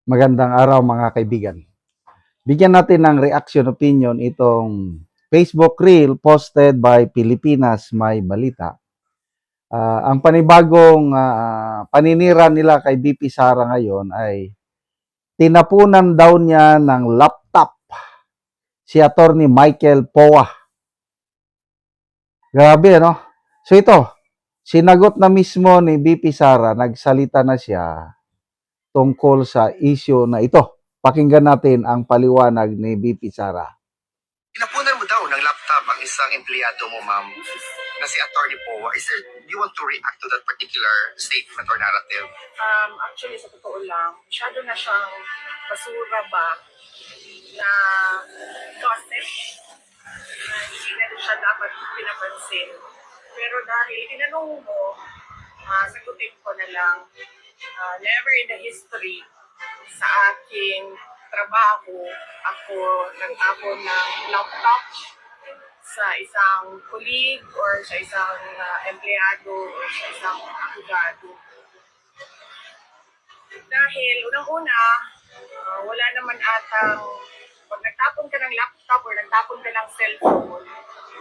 Magandang araw mga kaibigan. Bigyan natin ng reaction opinion itong Facebook Reel posted by Pilipinas May Balita. Ang panibagong paninira nila kay BP Sara ngayon ay tinapunan daw niya ng laptop si Attorney Michael Poa. Grabe, no? So ito, sinagot na mismo ni BP Sara, nagsalita na siya tungkol sa issue na ito. Pakinggan natin ang paliwanag ni BP Sara. Pinapunan mo daw ng laptop ang isang empleyado mo, ma'am, na si Attorney Poa. Do you want to react to that particular statement or narrative? Actually, sa totoo lang, masyado na siyang basura ba na gossip na hindi na rin siya dapat pinapansin. Pero dahil tinanong mo, sagutin ko na lang, never in the history sa aking trabaho, ako nagtapon ng laptop sa isang colleague or sa isang empleyado or sa isang abogado. Dahil unang-una, wala naman atang, pag nagtapon ka ng laptop or nagtapon ka ng cellphone,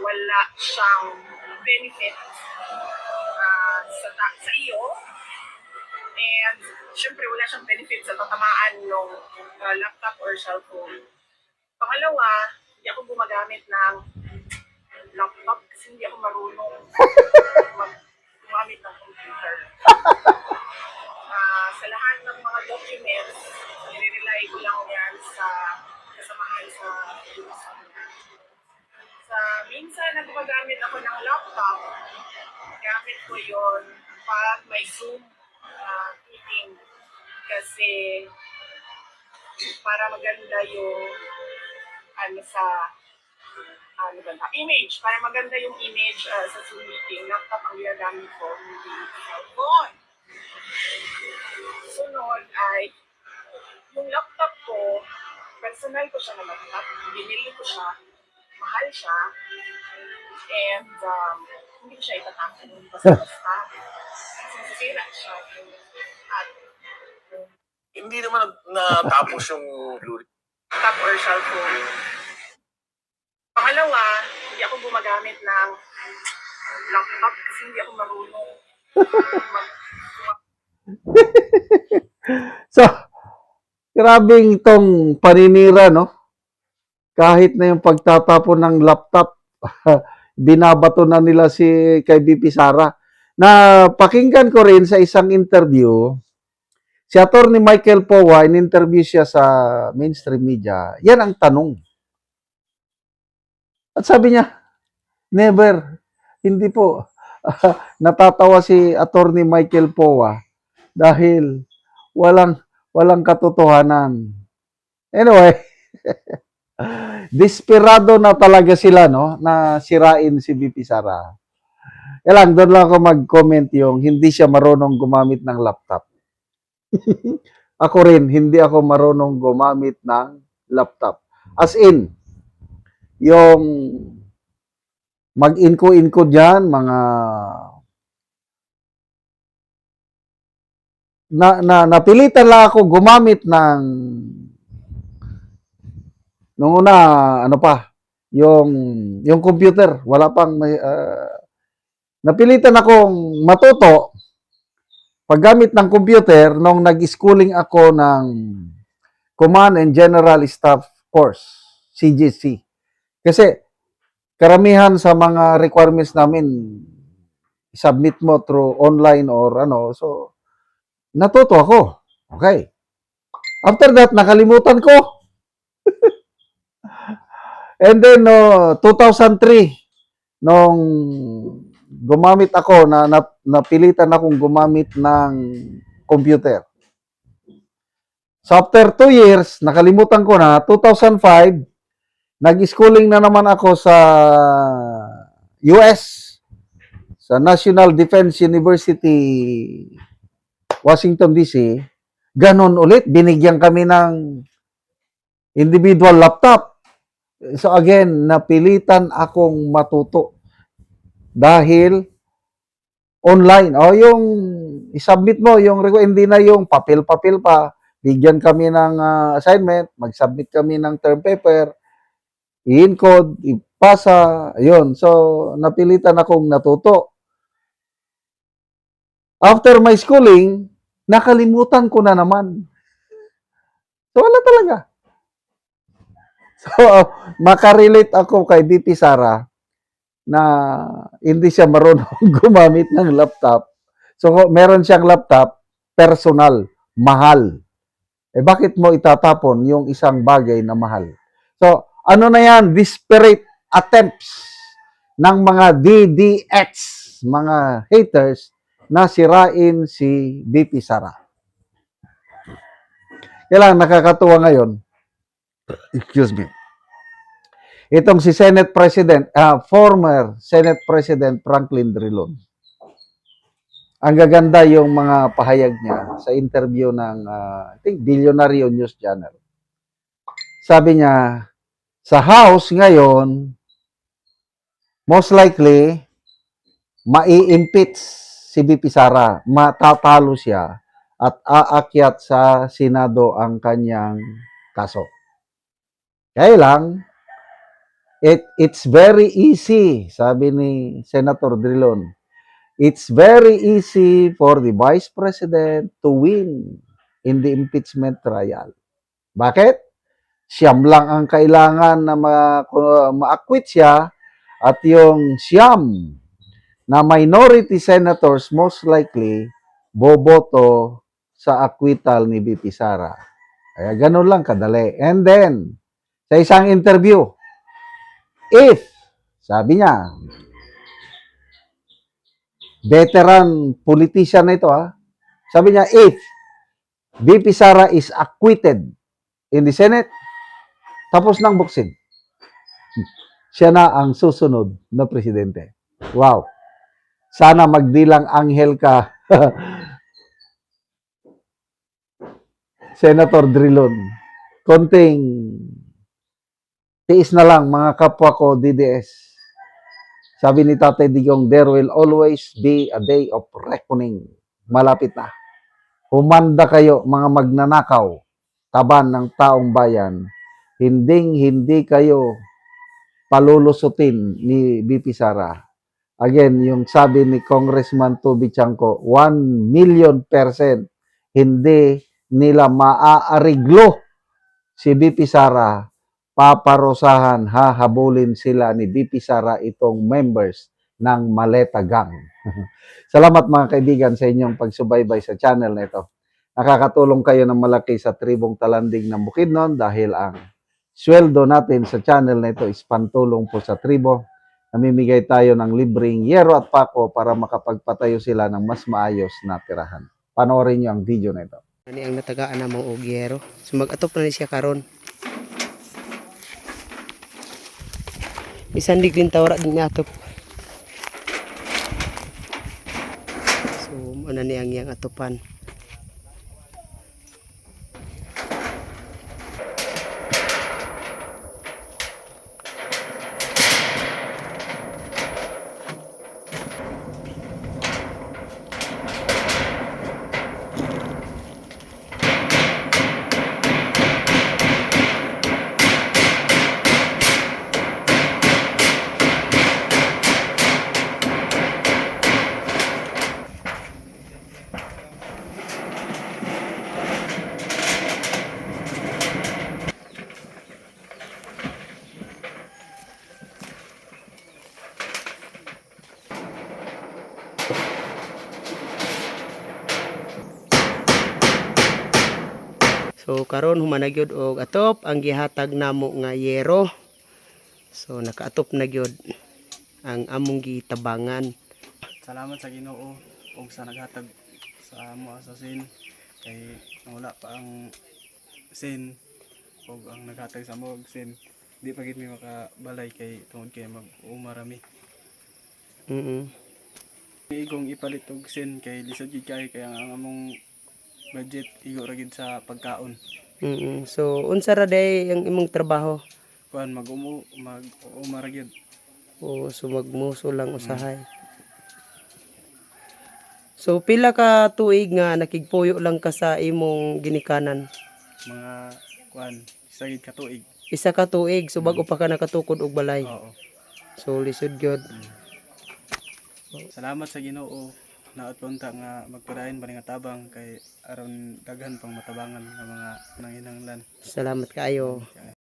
wala siyang benefit sa iyo. And syempre wala siyang benefit sa tatamaan ng laptop or cellphone. Pangalawa, hindi ako gumagamit ng laptop kasi hindi ako marunong gumamit ng computer. Sa lahat ng mga documents, nire-rely ko lang yan sa kasamahan sa minsan na gumagamit ako ng laptop, gamit ko yon pag may Zoom meeting kasi para maganda yung image, para maganda yung image sa Zoom meeting, laptop ang ginagamit ko, hindi cellphone. Sunod ay yung laptop ko, personal ko siya na laptop, binili ko siya, mahal siya, and hindi ko siya itatapon basta-basta kasi nasisira siya. At Hindi naman natapos yung laptop or cellphone. Pangalawa, hindi ako gumagamit ng laptop kasi hindi ako marunong So, grabing itong paninira, no? Kahit na yung pagtatapon ng laptop, binabato na nila si kay BP Sara. Na pakinggan ko rin sa isang interview, si Attorney Michael Poa, in-interview siya sa mainstream media. Yan ang tanong. At sabi niya, never, hindi po. Natatawa si Attorney Michael Poa dahil walang katotohanan. Anyway, desperado na talaga sila, no, na sirain si BP Sara. Kailan, doon lang ako mag-comment yung hindi siya marunong gumamit ng laptop. Ako rin, hindi ako marunong gumamit ng laptop. As in, yung mag-inko-inko dyan, mga napilitan lang ako gumamit ng nung una, ano pa, yung computer, wala pang napilitan akong matuto paggamit ng computer nung nag-schooling ako ng Command and General Staff Course, CGC. Kasi karamihan sa mga requirements namin submit mo through online or ano, so natuto ako. Okay. After that, nakalimutan ko. And then, 2003, nung gumamit ako, napilitan akong gumamit ng computer. So, after 2 years, nakalimutan ko na, 2005, nag-schooling na naman ako sa US, sa National Defense University, Washington, D.C. Ganon ulit, binigyan kami ng individual laptop. So again, napilitan akong matuto dahil online. O yung isubmit mo, yung hindi na yung papel-papel pa, bigyan kami ng assignment, mag-submit kami ng term paper, i-encode, ipasa, ayun. So, napilitan akong natuto. After my schooling, nakalimutan ko na naman. So, wala talaga. So, makarelate ako kay BP Sara na hindi siya marunong gumamit ng laptop. So, meron siyang laptop, personal, mahal. Eh, bakit mo itatapon yung isang bagay na mahal? So, ano na yan? Disparate attempts ng mga DDX, mga haters, na sirain si BP Sara. Kailangan nakakatuwa ngayon, excuse me, itong si Senate President, former Senate President Franklin Drilon. Ang gaganda yung mga pahayag niya sa interview ng, I think, Billionaire News Channel. Sabi niya, sa House ngayon, most likely, mai-impeach si BP Sara, matatalo siya, at aakyat sa Senado ang kanyang kaso. Kaya lang, it's very easy, sabi ni Senator Drilon, it's very easy for the Vice President to win in the impeachment trial. Bakit? Siyam lang ang kailangan na ma-acquit siya at yung siyam na minority senators most likely boboto sa acquittal ni BP Sara. Kaya ganun lang kadali. And then, sa isang interview, if, sabi niya, veteran politician na ito sabi niya, if BP Sara is acquitted in the Senate, tapos ng buksin. Siya na ang susunod na presidente. Wow. Sana magdilang anghel ka, Senator Drilon. Konting tiis na lang, mga kapwa ko, DDS. Sabi ni Tatay Digong, there will always be a day of reckoning. Malapit na. Humanda kayo, mga magnanakaw, taban ng taong bayan. Hindi kayo palulusutin ni BP Sara. Again, yung sabi ni Congressman Toby Chanco, 1,000,000% hindi nila maaariglo si BP Sara, paparusahan, hahabulin sila ni BP Sara itong members ng Maleta Gang. Salamat mga kaibigan sa inyong pagsubaybay sa channel na ito. Nakakatulong kayo ng malaki sa tribong Talanding ng Bukidnon dahil ang sweldo natin sa channel na ito is pantulong po sa tribo. Namimigay tayo ng libreng yero at pako para makapagpatayo sila ng mas maayos na tirahan. Panoorin niyo ang video na ito. Ani ang natagaan na mga ogyero. So mag-atop na ni siya karon. Bisan di din tawra din atop. So ano ni ang iyang atopan. So karon human na gyud og atop ang gihatag namo nga yero. So nakaatop na gyud ang among gitabangan. Salamat sa Ginoo ug sa naghatag sa amo sa sin kay wala pa ang sin ug ang naghatag sa amo og sin di pa gid mi makabalay kay tungod kay mag-umarami. Igong ipalit og sin kay lisod gid kay ang among budget igo ra gid sa pagkaon. So unsa ra day ang imong trabaho? Kuan mag-umara gyud. O so magmuso lang usahay. So pila ka tuig nga nakigpuyo lang ka sa imong ginikanan? Mga kuan, sagid ka tuig. Isa ka tuig, so bago pa ka nakatukod og balay. Oo. So lisod gyud. Salamat sa Ginoo. Naot punta nga magpadayon ba nga tabang kay aron daghan pang matabangan nga mga nanginahanglan. Salamat kaayo. Kaya,